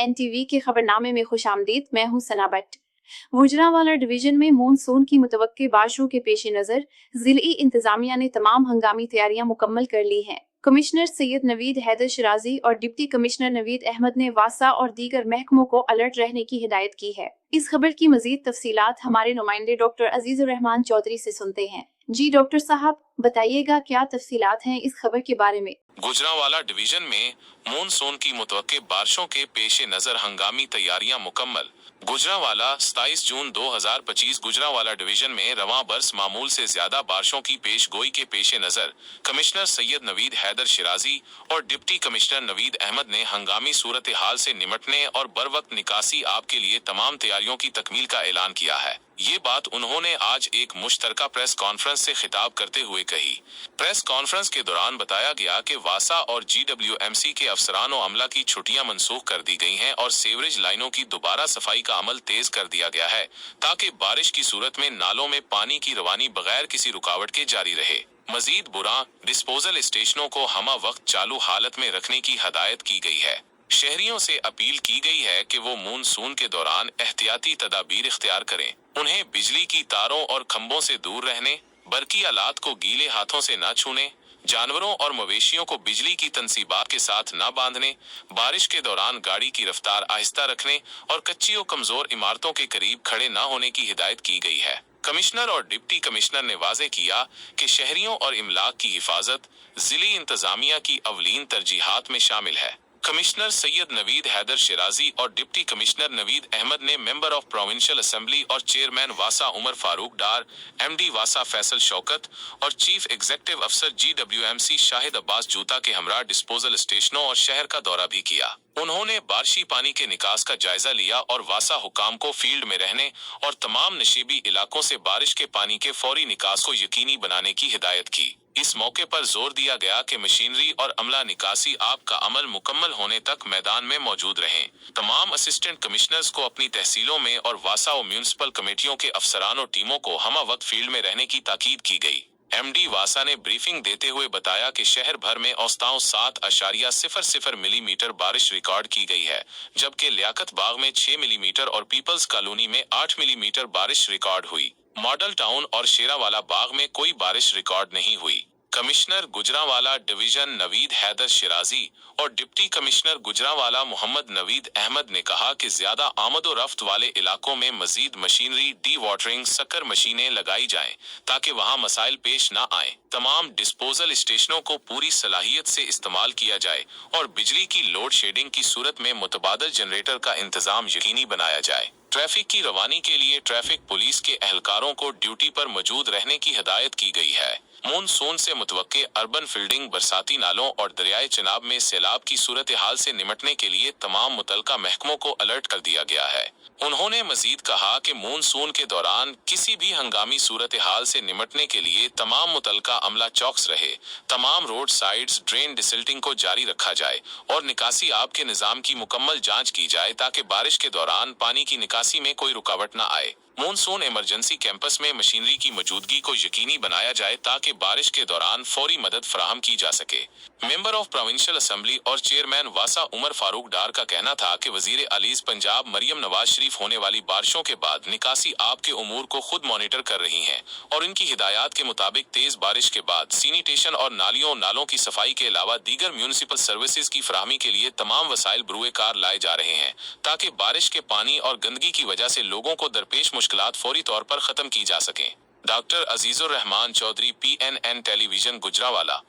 NTV के खबरनामे में खुशामदीद। मैं हूं सना भट्ट। गुजरांवाला डिवीजन में मानसून की मुतवक्के बारिशों के पेश नजर जिले इंतजामिया ने तमाम हंगामी तैयारियां मुकम्मल कर ली हैं। कमिश्नर सैयद नवीद हैदर शिराजी और डिप्टी कमिश्नर नवीद अहमद ने वासा और दीगर महकमों को अलर्ट रहने की हिदायत की है। इस खबर की मजीद तफसीलात हमारे नुमाइंदे डॉक्टर अजीजुर रहमान चौधरी से सुनते हैं। जी डॉक्टर साहब, बताइएगा क्या तफसीलात हैं इस खबर के बारे में। गुजरांवाला डिवीजन में मानसून की मुतवक्के बारिशों के पेश नजर हंगामी तैयारियां मुकम्मल। गुजरांवाला 27 जून 2025 गुजरांवाला डिवीजन में रवां बरस मामूल से ज्यादा बारिशों की पेश गोई के पेश नजर कमिश्नर सैयद नवीद हैदर शिराजी और डिप्टी कमिश्नर नवीद अहमद ने हंगामी सूरत हाल से निमटने और बरवक्त निकासी आब के लिए तमाम तैयारियों की तकमील का ऐलान किया है। ये बात उन्होंने आज एक मुश्तरका प्रेस कॉन्फ्रेंस से खिताब करते हुए कही। प्रेस कॉन्फ्रेंस के दौरान बताया गया कि वासा और GWMC के अफसरान और अमला की छुट्टियां मनसूख कर दी गई हैं और सीवरेज लाइनों की दोबारा सफाई का अमल तेज कर दिया गया है ताकि बारिश की सूरत में नालों में पानी की रवानी बगैर किसी रुकावट के जारी रहे। मजीद बुरा डिस्पोजल स्टेशनों को हमा वक्त चालू हालत में रखने की हदायत की गई है। शहरियों से अपील की गई है कि वो मानसून के दौरान एहतियाती तदाबीर इख्तियार करें। उन्हें बिजली की तारों और खंभों से दूर रहने, बरकी आलात को गीले हाथों से न छूने, जानवरों और मवेशियों को बिजली की तनसीबात के साथ न बांधने, बारिश के दौरान गाड़ी की रफ्तार आहिस्ता रखने और कच्ची और कमजोर इमारतों के करीब खड़े न होने की हिदायत की गई है। कमिश्नर और डिप्टी कमिश्नर ने वाजे किया कि शहरियों और इमलाक की हिफाजत जिली इंतजामिया की अवलीन तरजीहात में शामिल है। कमिश्नर सैयद नवीद हैदर शिराजी और डिप्टी कमिश्नर नवीद अहमद ने मेंबर ऑफ प्रोविंशियल असेंबली और चेयरमैन वासा उमर फारूक डार, MD वासा फैसल शौकत और चीफ एग्जीक्यूटिव अफसर GWMC शाहिद अब्बास जूता के हमरा डिस्पोजल स्टेशनों और शहर का दौरा भी किया। उन्होंने बारिशी पानी के निकास का जायजा लिया और वासा हुकाम को फील्ड में रहने और तमाम नशीबी इलाकों से बारिश के पानी के फौरी निकास को यकीनी बनाने की हिदायत की। इस मौके पर जोर दिया गया कि मशीनरी और अमला निकासी आब का अमल मुकम्मल होने तक मैदान में मौजूद रहें। तमाम असिस्टेंट कमिश्नर्स को अपनी तहसीलों में और वासा और म्यूनिसिपल कमेटियों के अफसरान और टीमों को हमा वक्त फील्ड में रहने की ताकीद की गई। MD वासा ने ब्रीफिंग देते हुए बताया कि शहर भर में औसताओं 7.00 मिलीमीटर बारिश रिकॉर्ड की गई है, जबकि लियाकत बाग में 6 मिलीमीटर और पीपल्स कॉलोनी में 8 मिलीमीटर बारिश रिकॉर्ड हुई। मॉडल टाउन और शेरावाला बाग में कोई बारिश रिकॉर्ड नहीं हुई। कमिश्नर गुजरांवाला डिवीजन नवीद हैदर शिराजी और डिप्टी कमिश्नर गुजरांवाला मोहम्मद नवीद अहमद ने कहा कि ज्यादा आमदो रफ्त वाले इलाकों में मजीद मशीनरी, डी वाटरिंग, सकर मशीनें लगाई जाएं ताकि वहां मसाइल पेश न आए। तमाम डिस्पोजल स्टेशनों को पूरी सलाहियत से इस्तेमाल किया जाए और बिजली की लोड शेडिंग की सूरत में मुतबादल जनरेटर का इंतजाम यकीनी बनाया जाए। ट्रैफिक की रवानी के लिए ट्रैफिक पुलिस के एहलकारों को ड्यूटी पर मौजूद रहने की हिदायत की गई है। मानसून से मुतवक्के अर्बन फील्डिंग, बरसाती नालों और दरियाए चिनाब में सैलाब की सूरत हाल से निमटने के लिए तमाम मुतलका महकमों को अलर्ट कर दिया गया है। उन्होंने मजीद कहा कि मानसून के दौरान किसी भी हंगामी सूरत हाल से निमटने के लिए तमाम मुतलका अमला चौकस रहे, तमाम रोड साइड्स ड्रेन डिसिल्टिंग को जारी रखा जाए और निकासी आब के निज़ाम की मुकम्मल जांच की जाए ताकि बारिश के दौरान पानी की निकासी में कोई रुकावट न आए। मानसून इमरजेंसी कैंपस में मशीनरी की मौजूदगी को यकीनी बनाया जाए ताकि बारिश के दौरान फौरी मदद फराहम की जा सके। मेंबर ऑफ प्रोविंशियल असेंबली और चेयरमैन वासा उमर फारूक डार का कहना था कि वजीर अलीज पंजाब मरियम नवाज शरीफ होने वाली बारिशों के बाद निकासी आब के उमूर को खुद मॉनिटर कर रही हैं और इनकी हिदायत के मुताबिक तेज बारिश के बाद सैनिटेशन और नालों की सफाई के अलावा दीगर म्यूनिसिपल सर्विसेज की फराहमी के लिए तमाम वसाइल बरूए कार लाए जा रहे हैं ताकि बारिश के पानी और गंदगी की वजह से लोगों को दरपेश मुश्किलात फौरी तौर पर खत्म की जा सकें। Doctor Azizur Rahman Chaudhry, PNN television, Gujranwala.